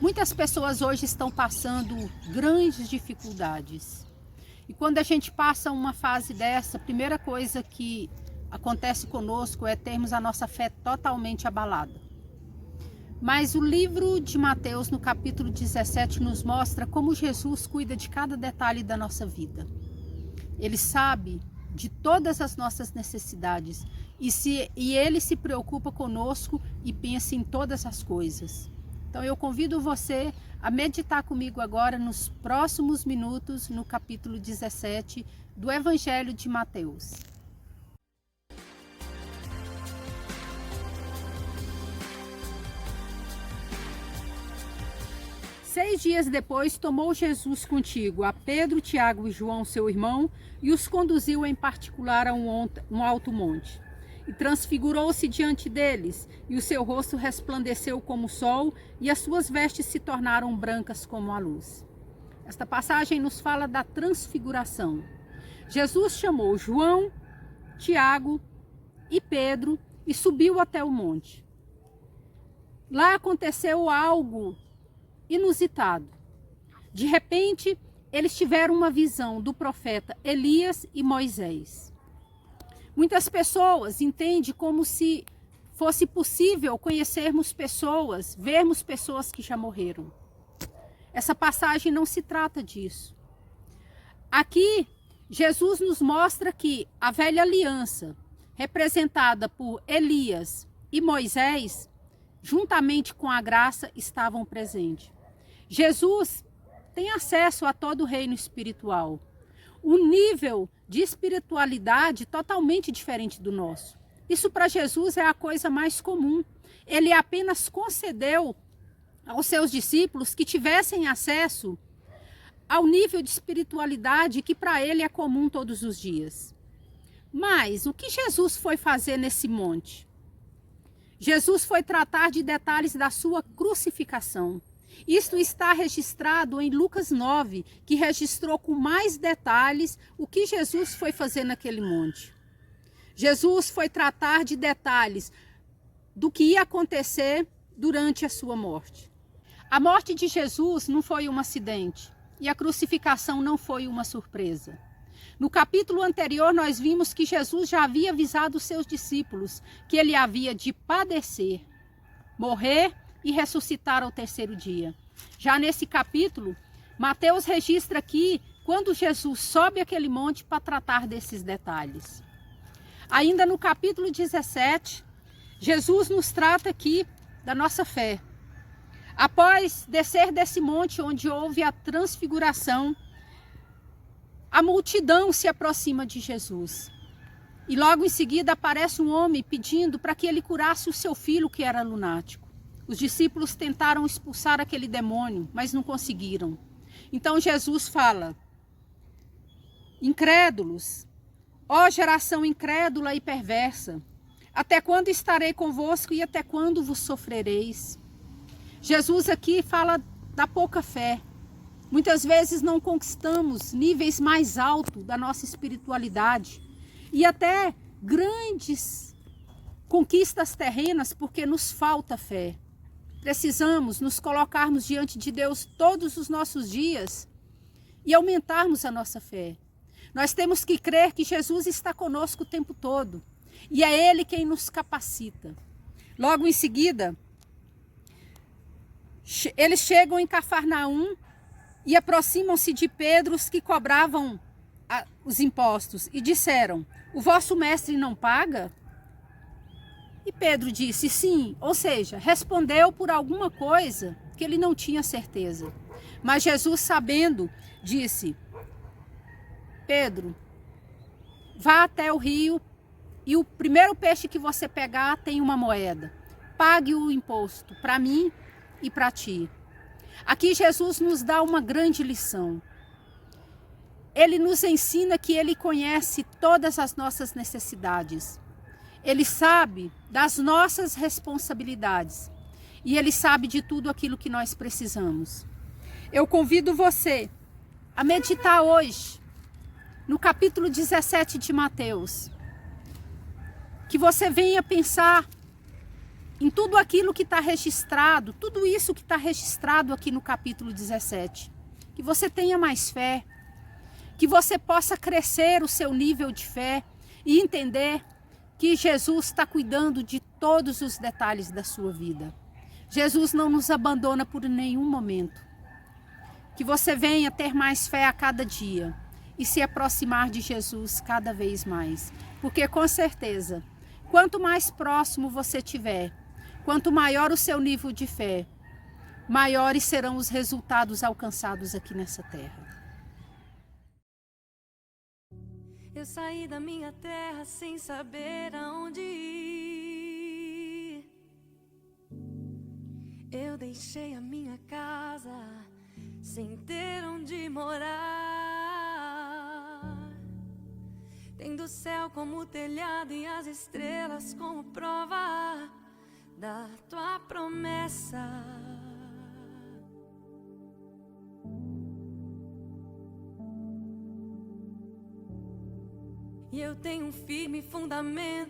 Muitas pessoas hoje estão passando grandes dificuldades. E quando a gente passa uma fase dessa, a primeira coisa que acontece conosco é termos a nossa fé totalmente abalada. Mas o livro de Mateus, no capítulo 17, nos mostra como Jesus cuida de cada detalhe da nossa vida. Ele sabe de todas as nossas necessidades e Ele se preocupa conosco e pensa em todas as coisas. Então eu convido você a meditar comigo agora nos próximos minutos no capítulo 17 do Evangelho de Mateus. Seis dias depois, tomou Jesus contigo a Pedro, Tiago e João, seu irmão, e os conduziu em particular a um alto monte. E transfigurou-se diante deles, e o seu rosto resplandeceu como o sol, e as suas vestes se tornaram brancas como a luz. Esta passagem nos fala da transfiguração. Jesus chamou João, Tiago e Pedro e subiu até o monte. Lá aconteceu algo inusitado. De repente, eles tiveram uma visão do profeta Elias e Moisés. Muitas pessoas entendem como se fosse possível conhecermos pessoas, vermos pessoas que já morreram. Essa passagem não se trata disso. Aqui, Jesus nos mostra que a velha aliança, representada por Elias e Moisés, juntamente com a graça, estavam presentes. Jesus tem acesso a todo o reino espiritual. Um nível de espiritualidade totalmente diferente do nosso. Isso para Jesus é a coisa mais comum. Ele apenas concedeu aos seus discípulos que tivessem acesso ao nível de espiritualidade que para ele é comum todos os dias. Mas o que Jesus foi fazer nesse monte? Jesus foi tratar de detalhes da sua crucificação. Isto está registrado em Lucas 9, que registrou com mais detalhes o que Jesus foi fazer naquele monte. Jesus foi tratar de detalhes do que ia acontecer durante a sua morte. A morte de Jesus não foi um acidente e a crucificação não foi uma surpresa. No capítulo anterior, nós vimos que Jesus já havia avisado os seus discípulos que ele havia de padecer, morrer e ressuscitar ao terceiro dia. Já nesse capítulo, Mateus registra aqui quando Jesus sobe aquele monte para tratar desses detalhes. Ainda no capítulo 17, Jesus nos trata aqui da nossa fé. Após descer desse monte onde houve a transfiguração, a multidão se aproxima de Jesus. E logo em seguida aparece um homem pedindo para que ele curasse o seu filho que era lunático. Os discípulos tentaram expulsar aquele demônio, mas não conseguiram. Então Jesus fala: incrédulos, ó geração incrédula e perversa, até quando estarei convosco e até quando vos sofrereis? Jesus aqui fala da pouca fé. Muitas vezes não conquistamos níveis mais altos da nossa espiritualidade e até grandes conquistas terrenas porque nos falta fé. Precisamos nos colocarmos diante de Deus todos os nossos dias e aumentarmos a nossa fé. Nós temos que crer que Jesus está conosco o tempo todo e é Ele quem nos capacita. Logo em seguida, eles chegam em Cafarnaum e aproximam-se de Pedro, os que cobravam os impostos, e disseram: o vosso mestre não paga? E Pedro disse sim, ou seja, respondeu por alguma coisa que ele não tinha certeza. Mas Jesus, sabendo, disse: Pedro, vá até o rio e o primeiro peixe que você pegar tem uma moeda. Pague o imposto para mim e para ti. Aqui Jesus nos dá uma grande lição. Ele nos ensina que Ele conhece todas as nossas necessidades. Ele sabe das nossas responsabilidades. E Ele sabe de tudo aquilo que nós precisamos. Eu convido você a meditar hoje, no capítulo 17 de Mateus. Que você venha pensar em tudo aquilo que está registrado, tudo isso que está registrado aqui no capítulo 17. Que você tenha mais fé, que você possa crescer o seu nível de fé e entender que Jesus está cuidando de todos os detalhes da sua vida. Jesus não nos abandona por nenhum momento. Que você venha ter mais fé a cada dia e se aproximar de Jesus cada vez mais. Porque com certeza, quanto mais próximo você estiver, quanto maior o seu nível de fé, maiores serão os resultados alcançados aqui nessa terra. Eu saí da minha terra sem saber aonde ir. Eu deixei a minha casa sem ter onde morar. Tendo o céu como telhado e as estrelas como prova da tua promessa. E eu tenho um firme fundamento